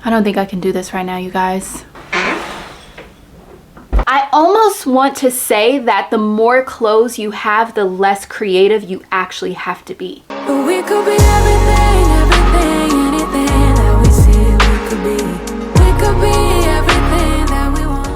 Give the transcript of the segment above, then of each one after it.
I don't think I can do this right now, you guys. I almost want to say that the more clothes you have, the less creative you actually have to be. But we could be everything, anything that we see we could be. We could be everything that we want.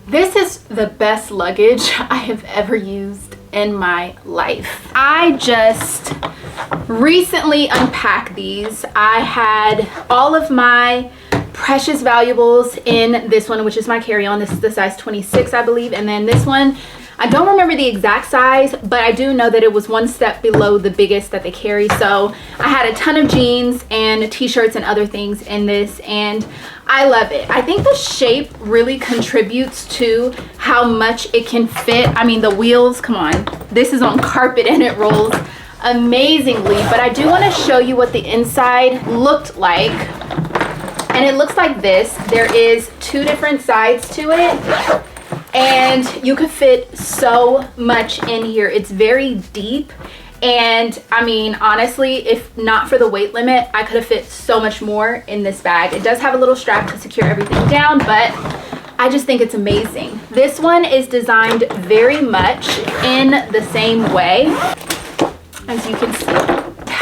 This is the best luggage I have ever used in my life. I just recently unpacked these. I had all of my precious valuables in this one, which is my carry-on. This is the size 26, I believe. And then this one, I don't remember the exact size, but I do know that it was one step below the biggest that they carry. So I had a ton of jeans and t-shirts and other things in this, and I love it. I think the shape really contributes to how much it can fit. I mean, the wheels, come on. This is on carpet and it rolls amazingly, but I do want to show you what the inside looked like. And it looks like this. There is two different sides to it, and you could fit so much in here. It's very deep, and I mean, honestly, if not for the weight limit, I could have fit so much more in this bag. It does have a little strap to secure everything down, but I just think it's amazing. This one is designed very much in the same way, as you can see.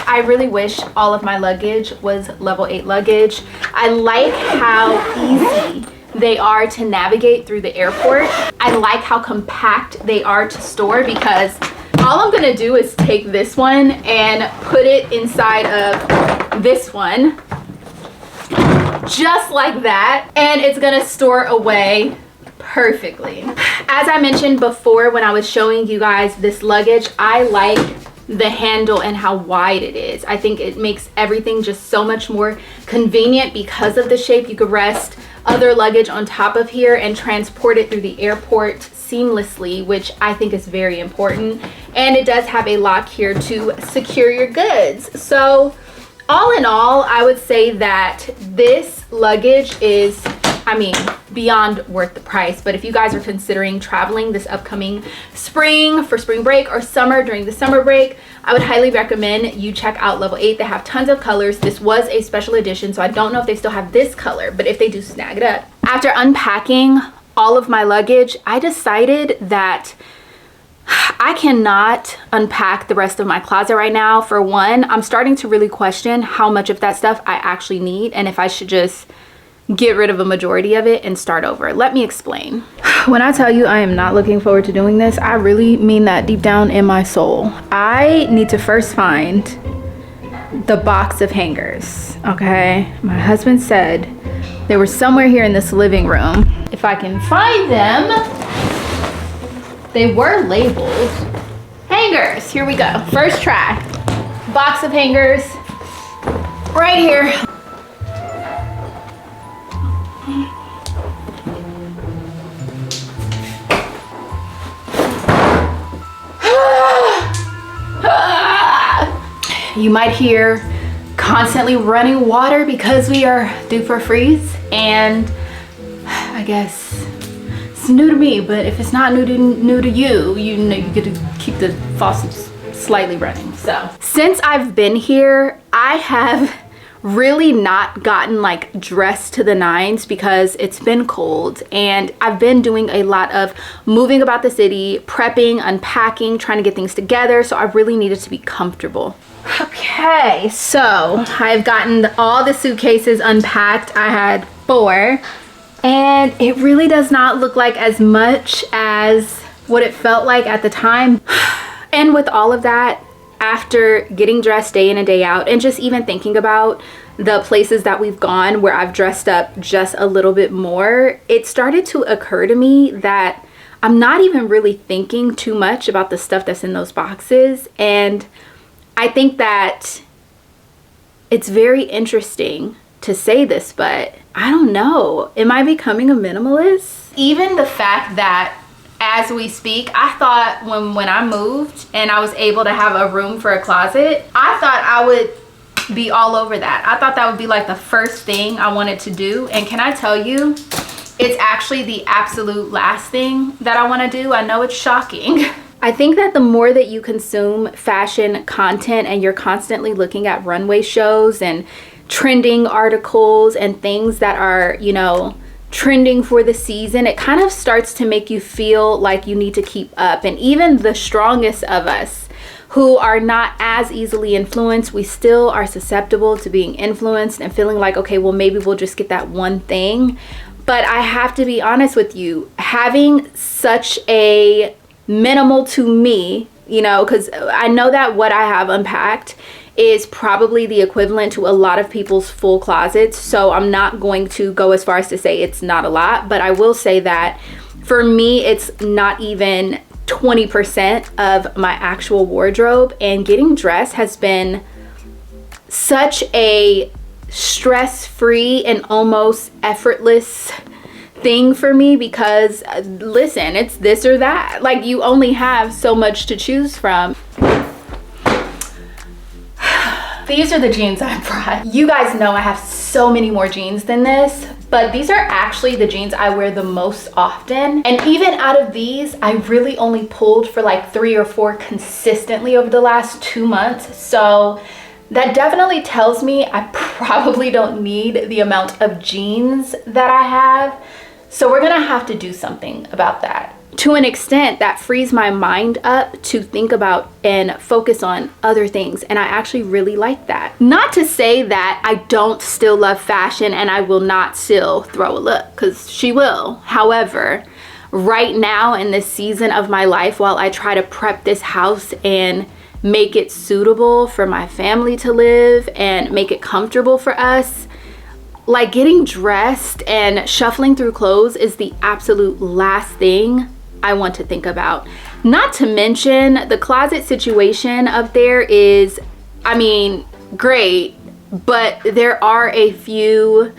I really wish all of my luggage was level 8 luggage. I like how easy they are to navigate through the airport. I like how compact they are to store, because all I'm gonna do is take this one and put it inside of this one, just like that, and it's gonna store away perfectly. As I mentioned before when I was showing you guys this luggage, I like the handle and how wide it is. I think it makes everything just so much more convenient because of the shape. You could rest other luggage on top of here and transport it through the airport seamlessly, which I think is very important. And it does have a lock here to secure your goods. So all in all, I would say that this luggage is, I mean, beyond worth the price. But if you guys are considering traveling this upcoming spring for spring break or summer during the summer break, I would highly recommend you check out Level 8. They have tons of colors. This was a special edition, so I don't know if they still have this color, but if they do, snag it up. After unpacking all of my luggage, I decided that I cannot unpack the rest of my closet right now. For one, I'm starting to really question how much of that stuff I actually need and if I should just get rid of a majority of it and start over. Let me explain. When I tell you I am not looking forward to doing this, I really mean that deep down in my soul. I need to first find the box of hangers, okay? My husband said they were somewhere here in this living room. If I can find them, they were labeled. Hangers, here we go. First try. Box of hangers, right here. You might hear constantly running water because we are due for a freeze, and I guess it's new to me, but if it's not new to you, you know you get to keep the faucets slightly running. So since I've been here, I have really not gotten like dressed to the nines because it's been cold, and I've been doing a lot of moving about the city, prepping, unpacking, trying to get things together, so I really needed to be comfortable. Okay, so I've gotten all the suitcases unpacked. I had 4, and it really does not look like as much as what it felt like at the time. And with all of that, after getting dressed day in and day out, and just even thinking about the places that we've gone where I've dressed up just a little bit more, it started to occur to me that I'm not even really thinking too much about the stuff that's in those boxes. And I think that it's very interesting to say this, but I don't know. Am I becoming a minimalist? Even the fact that as we speak, I thought when I moved and I was able to have a room for a closet, I thought I would be all over that. I thought that would be like the first thing I wanted to do. And can I tell you, it's actually the absolute last thing that I want to do. I know it's shocking. I think that the more that you consume fashion content and you're constantly looking at runway shows and trending articles and things that are, you know, trending for the season, it kind of starts to make you feel like you need to keep up. And even the strongest of us who are not as easily influenced, we still are susceptible to being influenced and feeling like, okay, well, maybe we'll just get that one thing. But I have to be honest with you, having such a minimal to me, you know, because I know that what I have unpacked is probably the equivalent to a lot of people's full closets. So I'm not going to go as far as to say it's not a lot, but I will say that for me, it's not even 20% of my actual wardrobe. And getting dressed has been such a stress-free and almost effortless thing for me, because listen, it's this or that. Like, you only have so much to choose from. These are the jeans I brought. You guys know I have so many more jeans than this, but these are actually the jeans I wear the most often. And even out of these, I really only pulled for like 3 or 4 consistently over the last 2 months. So that definitely tells me I probably don't need the amount of jeans that I have. So we're gonna have to do something about that. To an extent, that frees my mind up to think about and focus on other things. And I actually really like that. Not to say that I don't still love fashion and I will not still throw a look, because she will. However, right now in this season of my life, while I try to prep this house and make it suitable for my family to live and make it comfortable for us, like, getting dressed and shuffling through clothes is the absolute last thing I want to think about. Not to mention, the closet situation up there is, I mean, great, but there are a few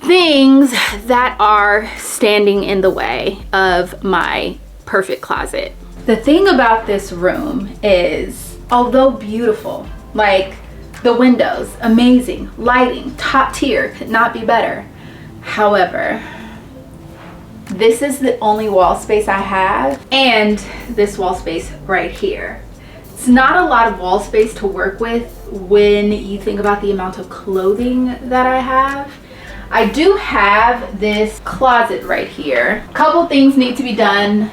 things that are standing in the way of my perfect closet. The thing about this room is, although beautiful, like, the windows, amazing, lighting, top tier, could not be better. However, this is the only wall space I have, and this wall space right here. It's not a lot of wall space to work with when you think about the amount of clothing that I have. I do have this closet right here. A couple things need to be done.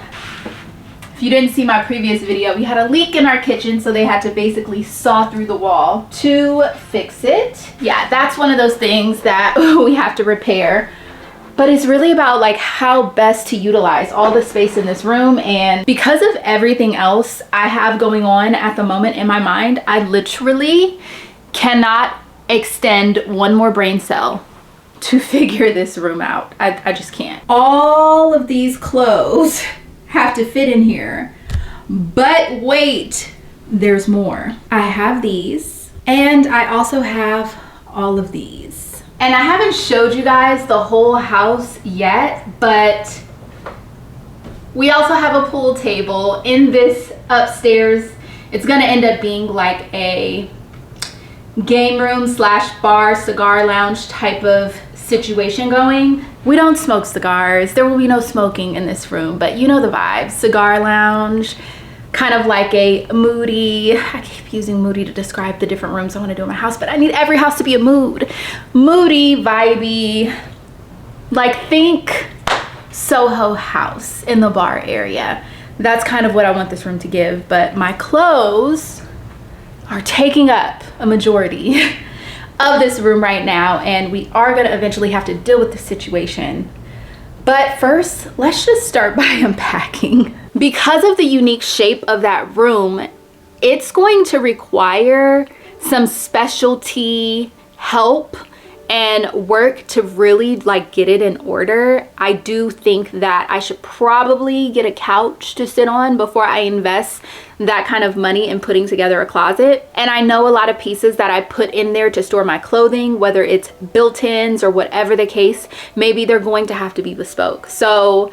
If you didn't see my previous video, we had a leak in our kitchen, so they had to basically saw through the wall to fix it. Yeah, that's one of those things that we have to repair. But it's really about like how best to utilize all the space in this room. And because of everything else I have going on at the moment in my mind, I literally cannot extend one more brain cell to figure this room out. I just can't. All of these clothes have to fit in here, but wait, there's more. I have these, and I also have all of these. And I haven't showed you guys the whole house yet, but we also have a pool table in this upstairs. It's gonna end up being like a game room / bar, cigar lounge type of situation going. We don't smoke cigars. There will be no smoking in this room, but you know the vibes. Cigar lounge, kind of like a moody, I keep using moody to describe the different rooms I want to do in my house, but I need every house to be a mood. Moody, vibey, like think Soho House in the bar area. That's kind of what I want this room to give, but my clothes are taking up a majority of this room right now, and we are gonna eventually have to deal with the situation. But first, let's just start by unpacking. Because of the unique shape of that room, it's going to require some specialty help and work to really like get it in order. I do think that I should probably get a couch to sit on before I invest that kind of money in putting together a closet. And I know a lot of pieces that I put in there to store my clothing, whether it's built-ins or whatever the case, maybe they're going to have to be bespoke. So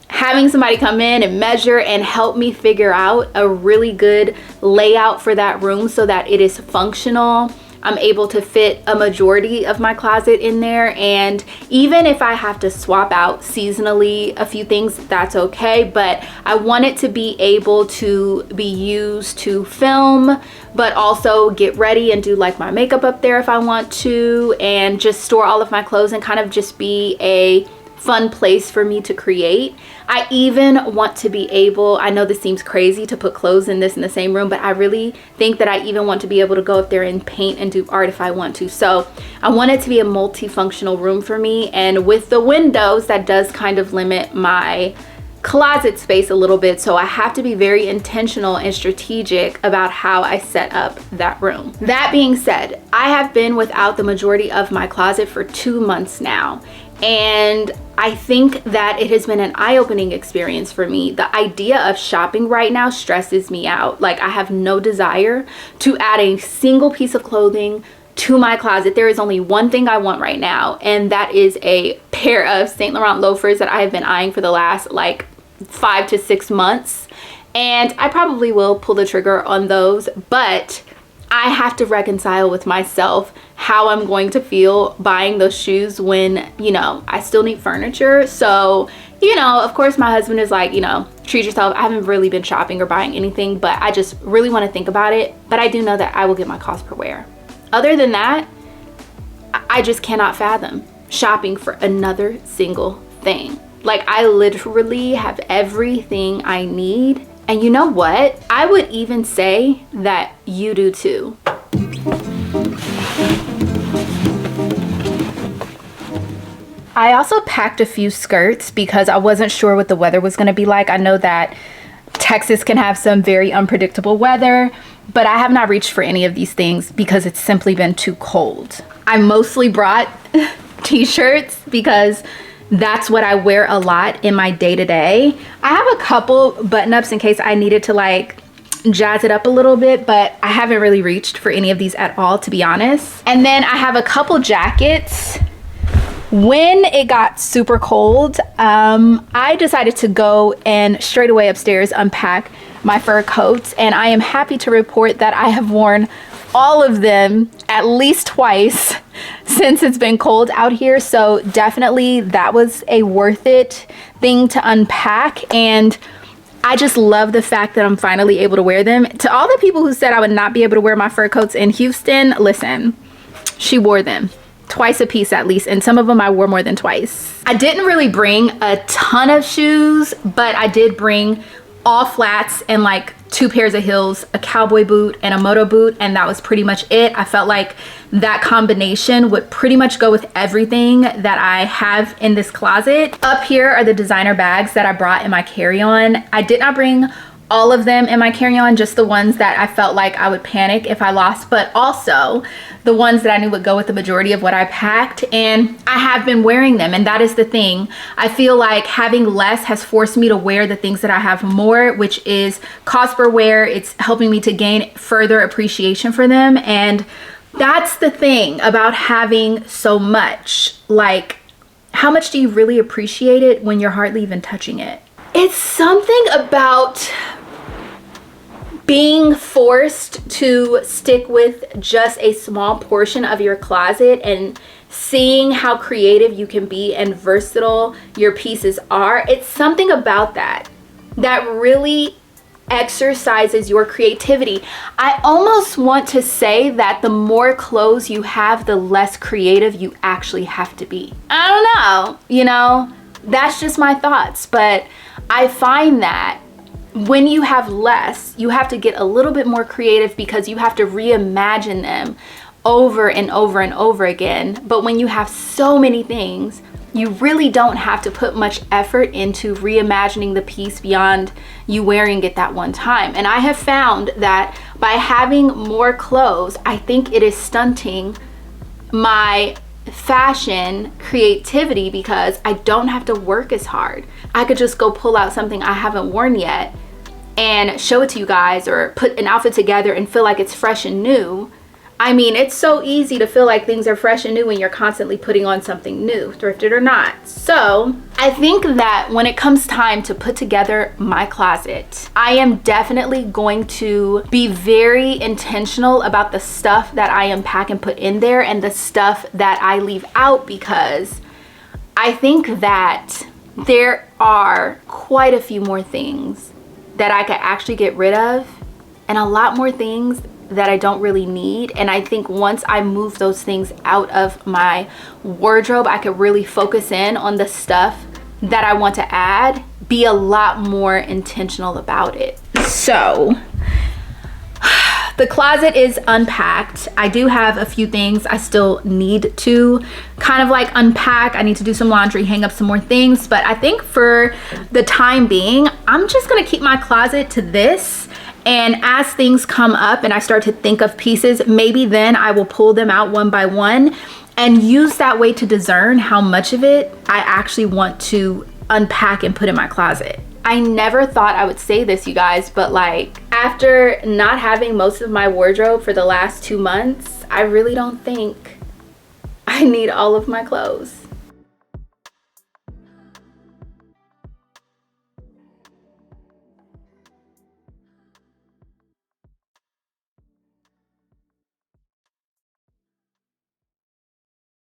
having somebody come in and measure and help me figure out a really good layout for that room so that it is functional, I'm able to fit a majority of my closet in there. And even if I have to swap out seasonally a few things, that's okay. But I want it to be able to be used to film, but also get ready and do like my makeup up there if I want to, and just store all of my clothes and kind of just be a fun place for me to create. I even want to be able, I know this seems crazy to put clothes in this in the same room, but I really think that I even want to be able to go up there and paint and do art if I want to. So I want it to be a multifunctional room for me, and with the windows, that does kind of limit my closet space a little bit. So I have to be very intentional and strategic about how I set up that room. That being said, I have been without the majority of my closet for 2 months now. And I think that it has been an eye-opening experience for me. The idea of shopping right now stresses me out. Like, I have no desire to add a single piece of clothing to my closet. There is only one thing I want right now, and that is a pair of Saint Laurent loafers that I have been eyeing for the last like 5 to 6 months. And I probably will pull the trigger on those, but I have to reconcile with myself how I'm going to feel buying those shoes when, you know, I still need furniture. So, you know, of course my husband is like, you know, treat yourself. I haven't really been shopping or buying anything, but I just really want to think about it. But I do know that I will get my cost per wear. Other than that, I just cannot fathom shopping for another single thing. Like, I literally have everything I need. And you know what? I would even say that you do too. I also packed a few skirts because I wasn't sure what the weather was going to be like. I know that Texas can have some very unpredictable weather, but I have not reached for any of these things because it's simply been too cold. I mostly brought t-shirts because that's what I wear a lot in my day-to-day. I have a couple button-ups in case I needed to like jazz it up a little bit, but I haven't really reached for any of these at all, to be honest. And then I have a couple jackets. When it got super cold, I decided to go and straight away upstairs unpack my fur coats, and I am happy to report that I have worn all of them at least twice since it's been cold out here. So definitely that was a worth it thing to unpack, and I just love the fact that I'm finally able to wear them. To all the people who said I would not be able to wear my fur coats in Houston, listen, she wore them twice a piece at least, and some of them I wore more than twice. I didn't really bring a ton of shoes, but I did bring all flats and like 2 pairs of heels, a cowboy boot and a moto boot, and that was pretty much it. I felt like that combination would pretty much go with everything that I have in this closet. Up here are the designer bags that I brought in my carry-on. I did not bring all of them in my carry-on, just the ones that I felt like I would panic if I lost, but also the ones that I knew would go with the majority of what I packed, and I have been wearing them, and that is the thing. I feel like having less has forced me to wear the things that I have more, which is cost per wear. It's helping me to gain further appreciation for them, and that's the thing about having so much. Like, how much do you really appreciate it when you're hardly even touching it? It's something about being forced to stick with just a small portion of your closet and seeing how creative you can be and versatile your pieces are. It's something about that really exercises your creativity. I almost want to say that the more clothes you have, the less creative you actually have to be. I don't know, you know, that's just my thoughts, but I find that when you have less, you have to get a little bit more creative because you have to reimagine them over and over and over again. But when you have so many things, you really don't have to put much effort into reimagining the piece beyond you wearing it that one time. And I have found that by having more clothes, I think it is stunting my fashion creativity because I don't have to work as hard. I could just go pull out something I haven't worn yet and show it to you guys, or put an outfit together and feel like it's fresh and new. I mean, it's so easy to feel like things are fresh and new when you're constantly putting on something new, thrifted or not. So I think that when it comes time to put together my closet, I am definitely going to be very intentional about the stuff that I unpack and put in there and the stuff that I leave out, because I think that there are quite a few more things that I could actually get rid of, and a lot more things that I don't really need. And I think once I move those things out of my wardrobe, I could really focus in on the stuff that I want to add, be a lot more intentional about it. So the closet is unpacked. I do have a few things I still need to kind of like unpack. I need to do some laundry, hang up some more things, but I think for the time being, I'm just gonna keep my closet to this. And as things come up and I start to think of pieces, maybe then I will pull them out one by one and use that way to discern how much of it I actually want to unpack and put in my closet. I never thought I would say this, you guys, but like after not having most of my wardrobe for the last 2 months, I really don't think I need all of my clothes.